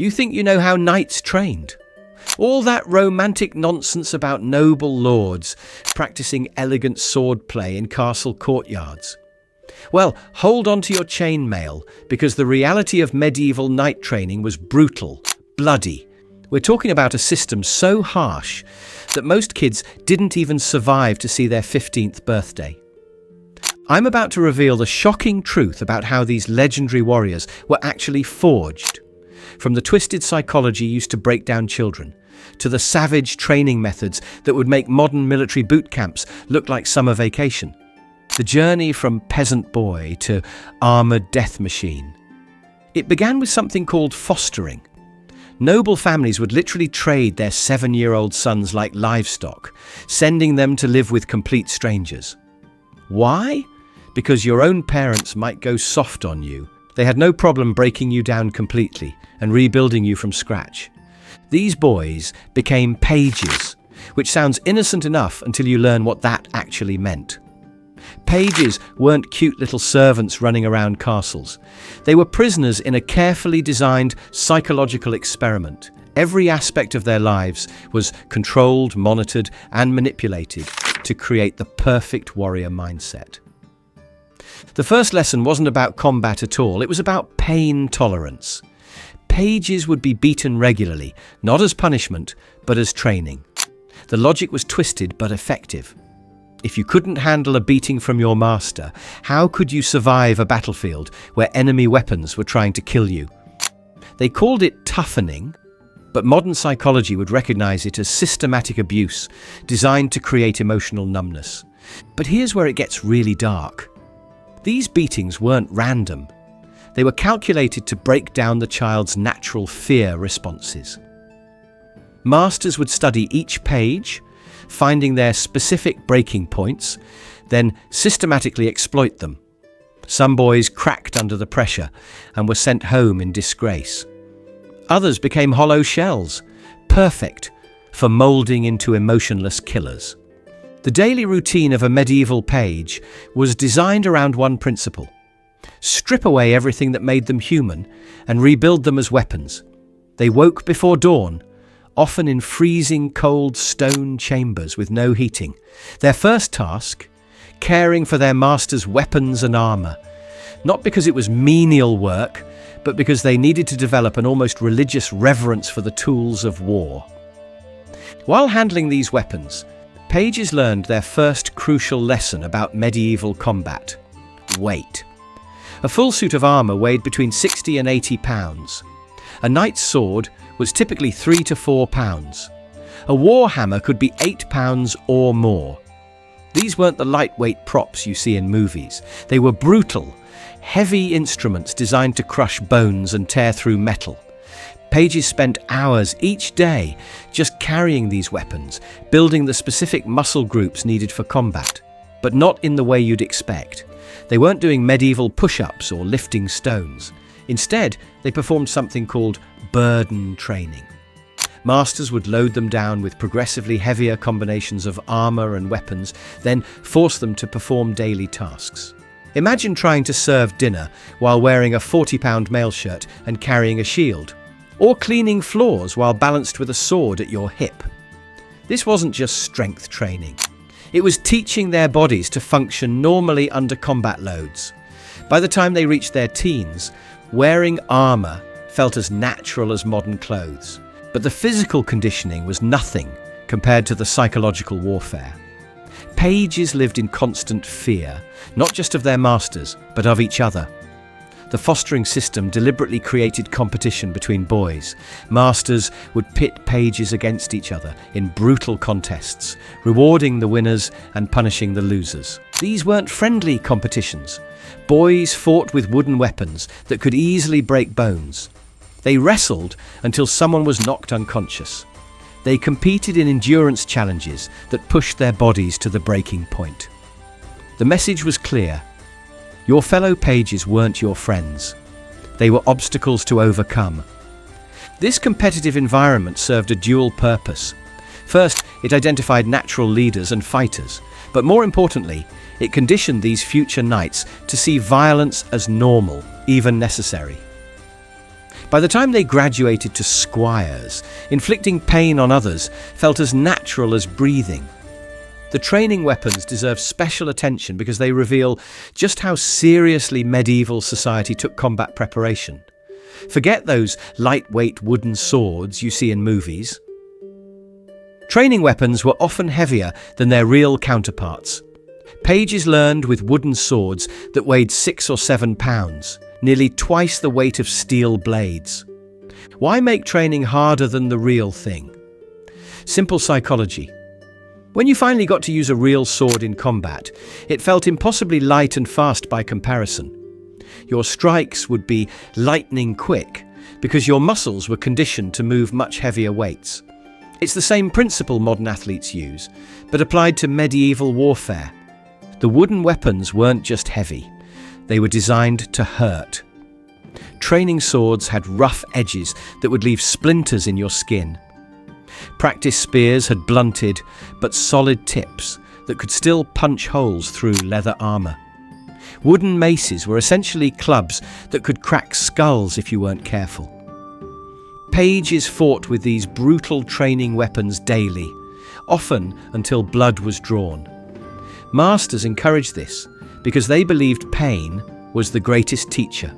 You think you know how knights trained? All that romantic nonsense about noble lords practicing elegant swordplay in castle courtyards. Well, hold on to your chainmail, because the reality of medieval knight training was brutal, bloody. We're talking about a system so harsh that most kids didn't even survive to see their 15th birthday. I'm about to reveal the shocking truth about how these legendary warriors were actually forged. From the twisted psychology used to break down children, to the savage training methods that would make modern military boot camps look like summer vacation. The journey from peasant boy to armoured death machine. It began with something called fostering. Noble families would literally trade their 7-year-old sons like livestock, sending them to live with complete strangers. Why? Because your own parents might go soft on you. They had no problem breaking you down completely and rebuilding you from scratch. These boys became pages, which sounds innocent enough until you learn what that actually meant. Pages weren't cute little servants running around castles. They were prisoners in a carefully designed psychological experiment. Every aspect of their lives was controlled, monitored, and manipulated to create the perfect warrior mindset. The first lesson wasn't about combat at all, it was about pain tolerance. Pages would be beaten regularly, not as punishment, but as training. The logic was twisted but effective. If you couldn't handle a beating from your master, how could you survive a battlefield where enemy weapons were trying to kill you? They called it toughening, but modern psychology would recognize it as systematic abuse designed to create emotional numbness. But here's where it gets really dark. These beatings weren't random. They were calculated to break down the child's natural fear responses. Masters would study each page, finding their specific breaking points, then systematically exploit them. Some boys cracked under the pressure and were sent home in disgrace. Others became hollow shells, perfect for moulding into emotionless killers. The daily routine of a medieval page was designed around one principle: strip away everything that made them human and rebuild them as weapons. They woke before dawn, often in freezing cold stone chambers with no heating. Their first task, caring for their master's weapons and armour, not because it was menial work, but because they needed to develop an almost religious reverence for the tools of war. While handling these weapons, pages learned their first crucial lesson about medieval combat: weight. A full suit of armour weighed between 60 and 80 pounds. A knight's sword was typically 3 to 4 pounds. A war hammer could be 8 pounds or more. These weren't the lightweight props you see in movies. They were brutal, heavy instruments designed to crush bones and tear through metal. Pages spent hours each day just carrying these weapons, building the specific muscle groups needed for combat, but not in the way you'd expect. They weren't doing medieval push-ups or lifting stones. Instead, they performed something called burden training. Masters would load them down with progressively heavier combinations of armour and weapons, then force them to perform daily tasks. Imagine trying to serve dinner while wearing a 40-pound mail shirt and carrying a shield, or cleaning floors while balanced with a sword at your hip. This wasn't just strength training. It was teaching their bodies to function normally under combat loads. By the time they reached their teens, wearing armour felt as natural as modern clothes. But the physical conditioning was nothing compared to the psychological warfare. Pages lived in constant fear, not just of their masters, but of each other. The fostering system deliberately created competition between boys. Masters would pit pages against each other in brutal contests, rewarding the winners and punishing the losers. These weren't friendly competitions. Boys fought with wooden weapons that could easily break bones. They wrestled until someone was knocked unconscious. They competed in endurance challenges that pushed their bodies to the breaking point. The message was clear. Your fellow pages weren't your friends. They were obstacles to overcome. This competitive environment served a dual purpose. First, it identified natural leaders and fighters, but more importantly, it conditioned these future knights to see violence as normal, even necessary. By the time they graduated to squires, inflicting pain on others felt as natural as breathing. The training weapons deserve special attention because they reveal just how seriously medieval society took combat preparation. Forget those lightweight wooden swords you see in movies. Training weapons were often heavier than their real counterparts. Pages learned with wooden swords that weighed 6 or 7 pounds, nearly twice the weight of steel blades. Why make training harder than the real thing? Simple psychology. When you finally got to use a real sword in combat, it felt impossibly light and fast by comparison. Your strikes would be lightning quick because your muscles were conditioned to move much heavier weights. It's the same principle modern athletes use, but applied to medieval warfare. The wooden weapons weren't just heavy, they were designed to hurt. Training swords had rough edges that would leave splinters in your skin. Practice spears had blunted but solid tips that could still punch holes through leather armour. Wooden maces were essentially clubs that could crack skulls if you weren't careful. Pages fought with these brutal training weapons daily, often until blood was drawn. Masters encouraged this because they believed pain was the greatest teacher.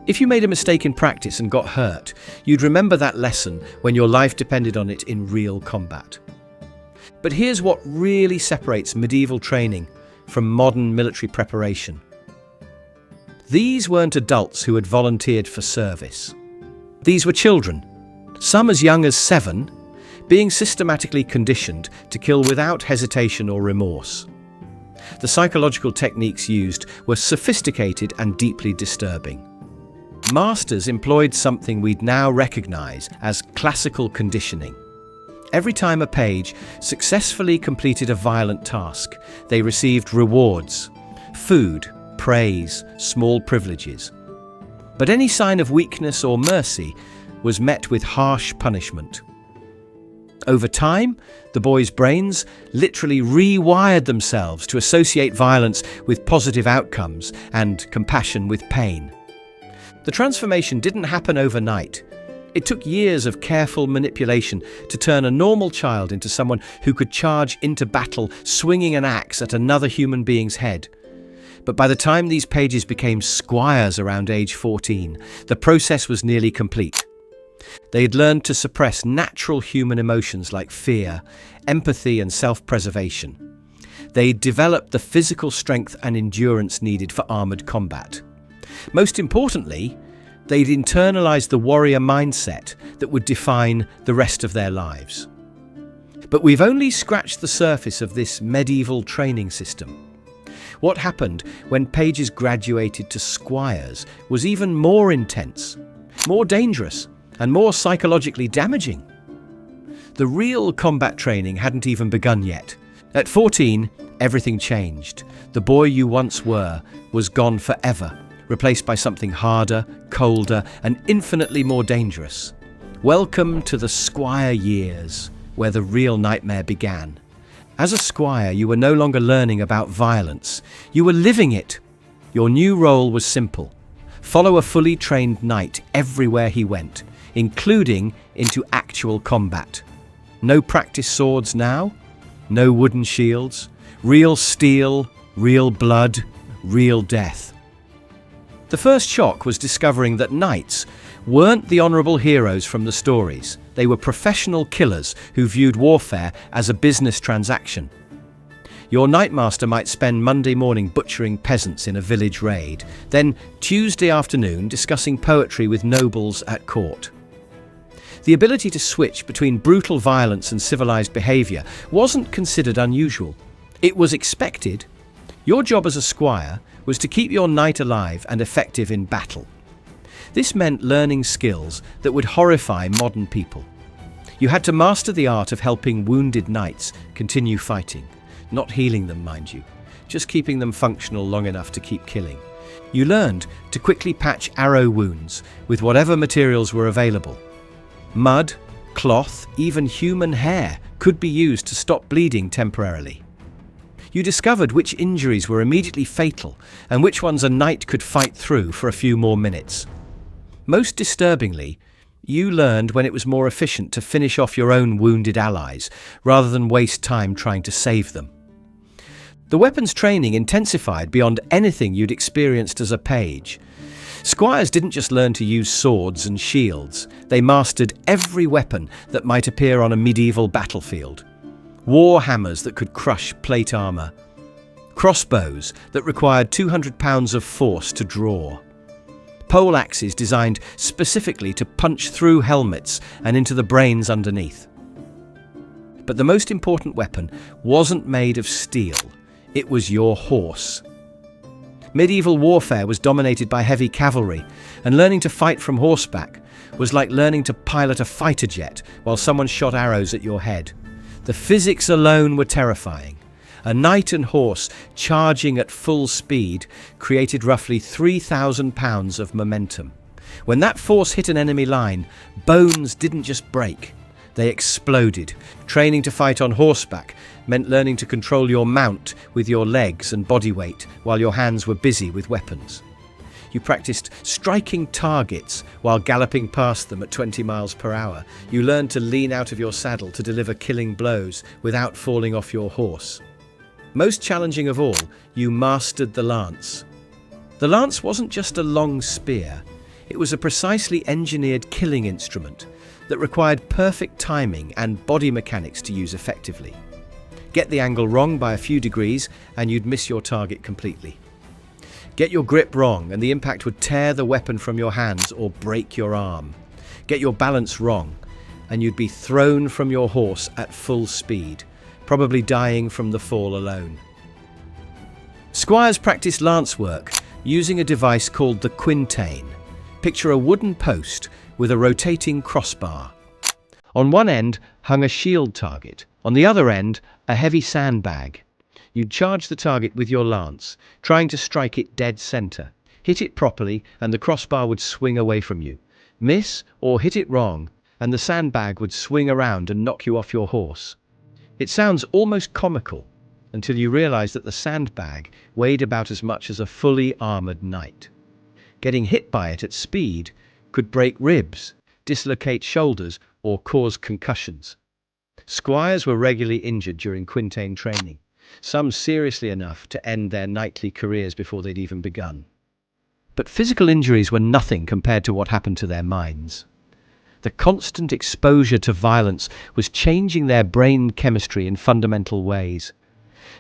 If you made a mistake in practice and got hurt, you'd remember that lesson when your life depended on it in real combat. But here's what really separates medieval training from modern military preparation. These weren't adults who had volunteered for service. These were children, some as young as 7, being systematically conditioned to kill without hesitation or remorse. The psychological techniques used were sophisticated and deeply disturbing. Masters employed something we'd now recognise as classical conditioning. Every time a page successfully completed a violent task, they received rewards, food, praise, small privileges. But any sign of weakness or mercy was met with harsh punishment. Over time, the boys' brains literally rewired themselves to associate violence with positive outcomes and compassion with pain. The transformation didn't happen overnight. It took years of careful manipulation to turn a normal child into someone who could charge into battle swinging an axe at another human being's head. But by the time these pages became squires around age 14, the process was nearly complete. They had learned to suppress natural human emotions like fear, empathy, and self-preservation. They developed the physical strength and endurance needed for armoured combat. Most importantly, they'd internalized the warrior mindset that would define the rest of their lives. But we've only scratched the surface of this medieval training system. What happened when pages graduated to squires was even more intense, more dangerous, and more psychologically damaging. The real combat training hadn't even begun yet. At 14, everything changed. The boy you once were was gone forever, replaced by something harder, colder, and infinitely more dangerous. Welcome to the squire years, where the real nightmare began. As a squire, you were no longer learning about violence. You were living it. Your new role was simple. Follow a fully trained knight everywhere he went, including into actual combat. No practice swords now, no wooden shields, real steel, real blood, real death. The first shock was discovering that knights weren't the honourable heroes from the stories. They were professional killers who viewed warfare as a business transaction. Your knightmaster might spend Monday morning butchering peasants in a village raid, then Tuesday afternoon discussing poetry with nobles at court. The ability to switch between brutal violence and civilised behaviour wasn't considered unusual. It was expected. Your job as a squire was to keep your knight alive and effective in battle. This meant learning skills that would horrify modern people. You had to master the art of helping wounded knights continue fighting, not healing them, mind you, just keeping them functional long enough to keep killing. You learned to quickly patch arrow wounds with whatever materials were available. Mud, cloth, even human hair could be used to stop bleeding temporarily. You discovered which injuries were immediately fatal and which ones a knight could fight through for a few more minutes. Most disturbingly, you learned when it was more efficient to finish off your own wounded allies rather than waste time trying to save them. The weapons training intensified beyond anything you'd experienced as a page. Squires didn't just learn to use swords and shields, they mastered every weapon that might appear on a medieval battlefield. War hammers that could crush plate armour, crossbows that required 200 pounds of force to draw, pole axes designed specifically to punch through helmets and into the brains underneath. But the most important weapon wasn't made of steel, it was your horse. Medieval warfare was dominated by heavy cavalry, and learning to fight from horseback was like learning to pilot a fighter jet while someone shot arrows at your head. The physics alone were terrifying. A knight and horse charging at full speed created roughly 3,000 pounds of momentum. When that force hit an enemy line, bones didn't just break, they exploded. Training to fight on horseback meant learning to control your mount with your legs and body weight while your hands were busy with weapons. You practiced striking targets while galloping past them at 20 miles per hour. You learned to lean out of your saddle to deliver killing blows without falling off your horse. Most challenging of all, you mastered the lance. The lance wasn't just a long spear, it was a precisely engineered killing instrument that required perfect timing and body mechanics to use effectively. Get the angle wrong by a few degrees and you'd miss your target completely. Get your grip wrong and the impact would tear the weapon from your hands or break your arm. Get your balance wrong and you'd be thrown from your horse at full speed, probably dying from the fall alone. Squires practiced lance work using a device called the quintain. Picture a wooden post with a rotating crossbar. On one end hung a shield target, on the other end a heavy sandbag. You'd charge the target with your lance, trying to strike it dead center. Hit it properly and the crossbar would swing away from you. Miss or hit it wrong and the sandbag would swing around and knock you off your horse. It sounds almost comical until you realize that the sandbag weighed about as much as a fully armored knight. Getting hit by it at speed could break ribs, dislocate shoulders, or cause concussions. Squires were regularly injured during quintain training, some seriously enough to end their knightly careers before they'd even begun. But physical injuries were nothing compared to what happened to their minds. The constant exposure to violence was changing their brain chemistry in fundamental ways.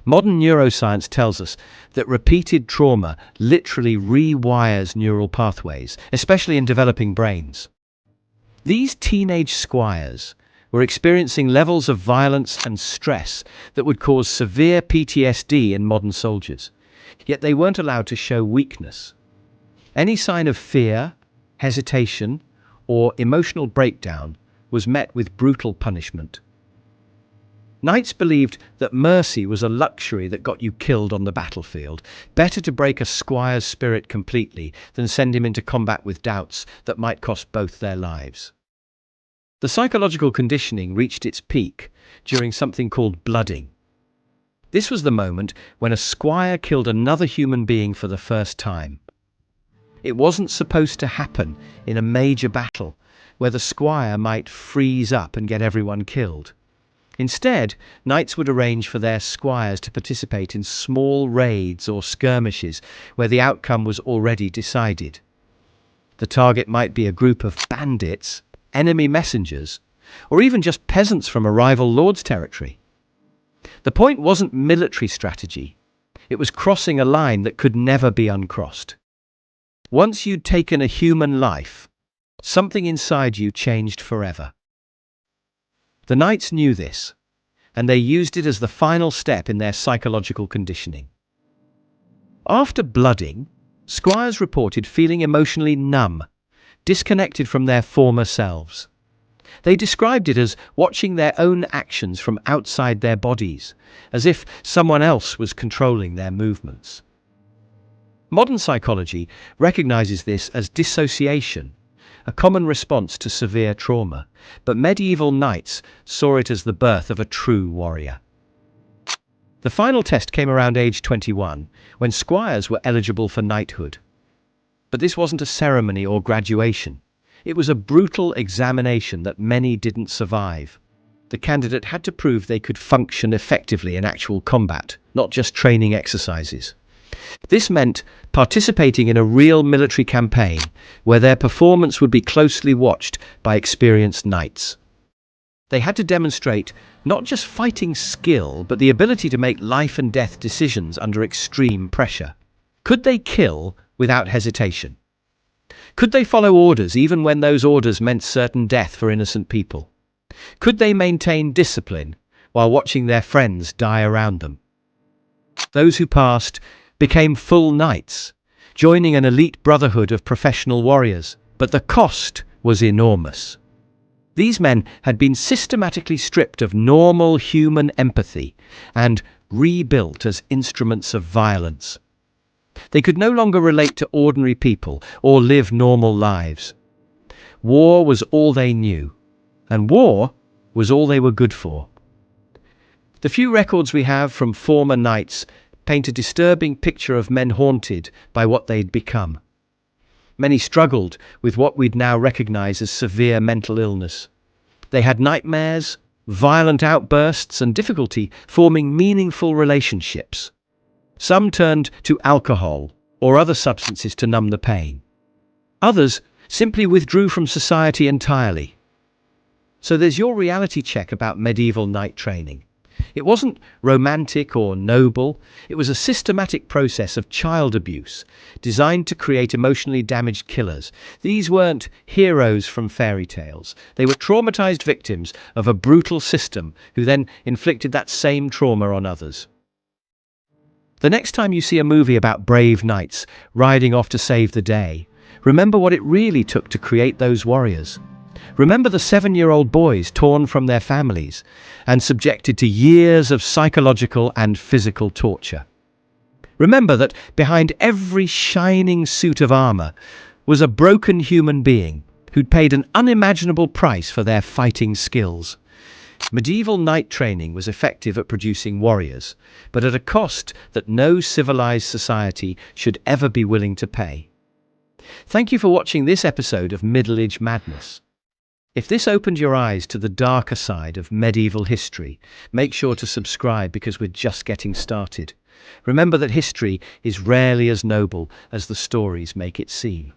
Modern neuroscience tells us that repeated trauma literally rewires neural pathways, especially in developing brains. These teenage squires were experiencing levels of violence and stress that would cause severe PTSD in modern soldiers, yet they weren't allowed to show weakness. Any sign of fear, hesitation, or emotional breakdown was met with brutal punishment. Knights believed that mercy was a luxury that got you killed on the battlefield. Better to break a squire's spirit completely than send him into combat with doubts that might cost both their lives. The psychological conditioning reached its peak during something called blooding. This was the moment when a squire killed another human being for the first time. It wasn't supposed to happen in a major battle where the squire might freeze up and get everyone killed. Instead, knights would arrange for their squires to participate in small raids or skirmishes where the outcome was already decided. The target might be a group of bandits, enemy messengers, or even just peasants from a rival lord's territory. The point wasn't military strategy. It was crossing a line that could never be uncrossed. Once you'd taken a human life, something inside you changed forever. The knights knew this, and they used it as the final step in their psychological conditioning. After blooding, squires reported feeling emotionally numb, disconnected from their former selves. They described it as watching their own actions from outside their bodies, as if someone else was controlling their movements. Modern psychology recognizes this as dissociation, a common response to severe trauma, but medieval knights saw it as the birth of a true warrior. The final test came around age 21, when squires were eligible for knighthood. But this wasn't a ceremony or graduation. It was a brutal examination that many didn't survive. The candidate had to prove they could function effectively in actual combat, not just training exercises. This meant participating in a real military campaign where their performance would be closely watched by experienced knights. They had to demonstrate not just fighting skill, but the ability to make life and death decisions under extreme pressure. Could they kill without hesitation? Could they follow orders even when those orders meant certain death for innocent people? Could they maintain discipline while watching their friends die around them? Those who passed became full knights, joining an elite brotherhood of professional warriors. But the cost was enormous. These men had been systematically stripped of normal human empathy and rebuilt as instruments of violence. They could no longer relate to ordinary people or live normal lives. War was all they knew, and war was all they were good for. The few records we have from former knights paint a disturbing picture of men haunted by what they'd become. Many struggled with what we'd now recognize as severe mental illness. They had nightmares, violent outbursts, and difficulty forming meaningful relationships. Some turned to alcohol or other substances to numb the pain. Others simply withdrew from society entirely. So there's your reality check about medieval knight training. It wasn't romantic or noble. It was a systematic process of child abuse designed to create emotionally damaged killers. These weren't heroes from fairy tales. They were traumatized victims of a brutal system who then inflicted that same trauma on others. The next time you see a movie about brave knights riding off to save the day, remember what it really took to create those warriors. Remember the 7-year-old boys torn from their families and subjected to years of psychological and physical torture. Remember that behind every shining suit of armor was a broken human being who'd paid an unimaginable price for their fighting skills. Medieval knight training was effective at producing warriors, but at a cost that no civilized society should ever be willing to pay. Thank you for watching this episode of Middle Age Madness. If this opened your eyes to the darker side of medieval history, make sure to subscribe because we're just getting started. Remember that history is rarely as noble as the stories make it seem.